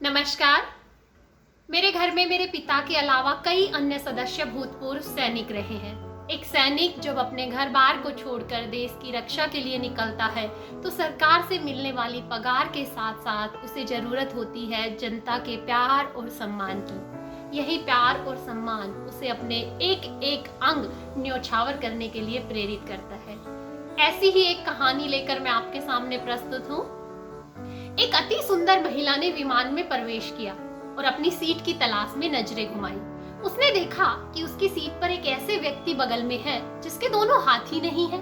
नमस्कार। मेरे घर में मेरे पिता के अलावा कई अन्य सदस्य भूतपूर्व सैनिक रहे हैं। एक सैनिक जब अपने घर बार को छोड़कर देश की रक्षा के लिए निकलता है तो सरकार से मिलने वाली पगार के साथ साथ उसे जरूरत होती है जनता के प्यार और सम्मान की। यही प्यार और सम्मान उसे अपने एक एक अंग न्योछावर करने के लिए प्रेरित करता है। ऐसी ही एक कहानी लेकर मैं आपके सामने प्रस्तुत हूँ। एक अति सुंदर महिला ने विमान में प्रवेश किया और अपनी सीट की तलाश में नजरें घुमाई। उसने देखा कि उसकी सीट पर एक ऐसे व्यक्ति बगल में है जिसके दोनों हाथ ही नहीं है।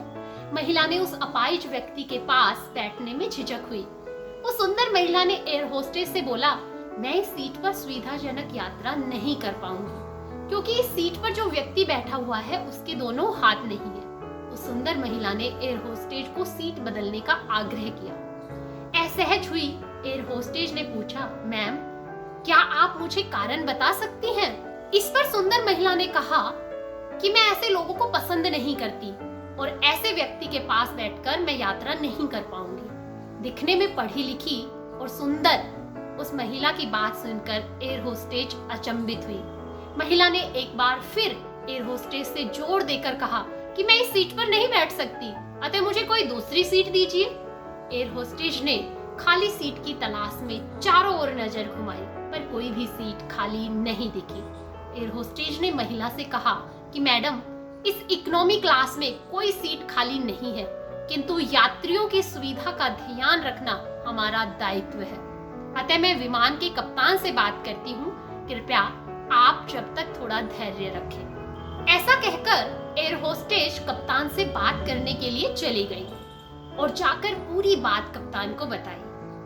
महिला ने उस अपाहिज व्यक्ति के पास बैठने में झिझक हुई। उस सुंदर महिला ने एयर होस्टेस से बोला, मैं इस सीट पर सुविधाजनक यात्रा नहीं कर पाऊंगी क्योंकि इस सीट पर जो व्यक्ति बैठा हुआ है उसके दोनों हाथ नहीं है। उस सुंदर महिला ने एयर होस्टेस को सीट बदलने का आग्रह किया। असहज हुई एयर होस्टेस ने पूछा, मैम क्या आप मुझे कारण बता सकती हैं? इस पर सुंदर महिला ने कहा कि मैं ऐसे लोगों को पसंद नहीं करती और ऐसे व्यक्ति के पास बैठकर मैं यात्रा नहीं कर पाऊंगी। दिखने में पढ़ी लिखी और सुंदर उस महिला की बात सुनकर एयर होस्टेस अचंभित हुई। महिला ने एक बार फिर एयर होस्टेस से जोर देकर कहा कि मैं इस सीट पर नहीं बैठ सकती, अतः मुझे कोई दूसरी सीट दीजिए। एयर होस्टेस ने खाली सीट की तलाश में चारों ओर नजर घुमाई पर कोई भी सीट खाली नहीं दिखी। एयर होस्टेस ने महिला से कहा कि मैडम, इस इकोनॉमी क्लास में कोई सीट खाली नहीं है, किंतु यात्रियों की सुविधा का ध्यान रखना हमारा दायित्व है, अतः मैं विमान के कप्तान से बात करती हूँ, कृपया आप जब तक थोड़ा धैर्य रखें। ऐसा कहकर एयर होस्टेस कप्तान से बात करने के लिए चली गई और जाकर पूरी बात कप्तान को बताई।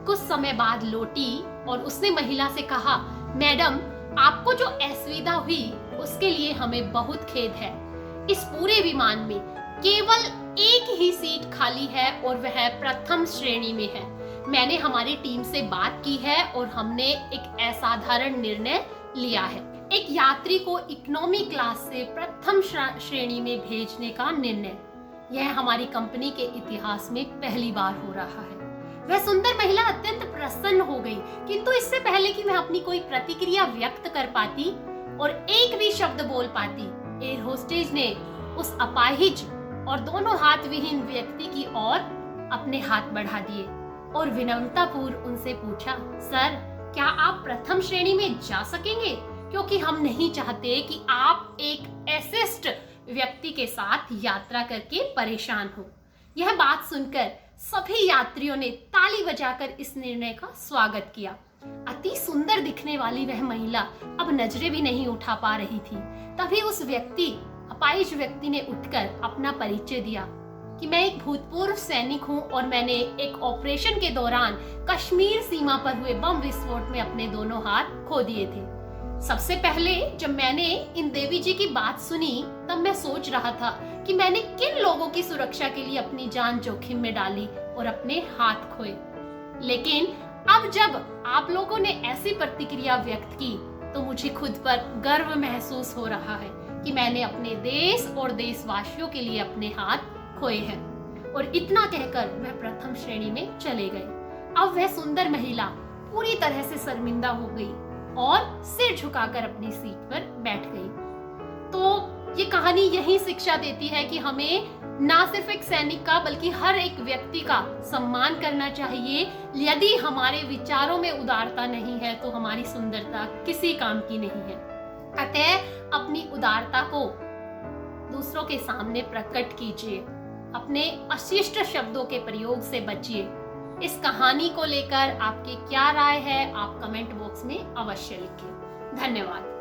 कुछ समय बाद लौटी और उसने महिला से कहा, मैडम आपको जो असुविधा हुई उसके लिए हमें बहुत खेद है। इस पूरे विमान में केवल एक ही सीट खाली है और वह प्रथम श्रेणी में है। मैंने हमारी टीम से बात की है और हमने एक असाधारण निर्णय लिया है, एक यात्री को इकोनॉमी क्लास से प्रथम श्रेणी में भेजने का निर्णय। यह हमारी कंपनी के इतिहास में पहली बार हो रहा है। वह सुंदर महिला अत्यंत प्रसन्न हो गई, किंतु इससे पहले कि वह अपनी कोई प्रतिक्रिया व्यक्त कर पाती और एक भी शब्द बोल पाती, एयर होस्टेस ने उस अपाहिज और दोनों हाथ विहीन व्यक्ति की ओर अपने हाथ बढ़ा दिए और विनम्रतापूर्वक उनसे पूछा, सर क्या आप प्रथम श्रेणी में जा सकेंगे? क्योंकि हम नहीं चाहते कि आप एक अशिष्ट व्यक्ति के साथ यात्रा करके परेशान हो। यह बात सुनकर सभी यात्रियों ने ताली बजाकर इस निर्णय का स्वागत किया। अति सुंदर दिखने वाली वह महिला अब नजरें भी नहीं उठा पा रही थी। तभी उस अपाहिज व्यक्ति ने उठकर अपना परिचय दिया कि मैं एक भूतपूर्व सैनिक हूँ और मैंने एक ऑपरेशन के दौरान कश्मीर सीमा पर हुए बम विस्फोट में अपने दोनों हाथ खो दिए थे। सबसे पहले जब मैंने इन देवी जी की बात सुनी तब मैं सोच रहा था कि मैंने किन लोगों की सुरक्षा के लिए अपनी जान जोखिम में डाली और अपने हाथ खोए, लेकिन अब जब आप लोगों ने ऐसी प्रतिक्रिया व्यक्त की तो मुझे खुद पर गर्व महसूस हो रहा है कि मैंने अपने देश और देशवासियों के लिए अपने हाथ खोए हैं। और इतना कहकर वह प्रथम श्रेणी में चले गए। अब वह सुंदर महिला पूरी तरह से शर्मिंदा हो गई और सिर झुकाकर अपनी सीट पर बैठ गई। तो ये कहानी यही शिक्षा देती है कि हमें ना सिर्फ एक सैनिक का बल्कि हर एक व्यक्ति का सम्मान करना चाहिए। यदि हमारे विचारों में उदारता नहीं है तो हमारी सुंदरता किसी काम की नहीं है। अतः अपनी उदारता को दूसरों के सामने प्रकट कीजिए, अपने अशिष्ट शब्दों के प्रयोग से बचिए। इस कहानी को लेकर आपकी क्या राय है, आप कमेंट बॉक्स में अवश्य लिखें। धन्यवाद।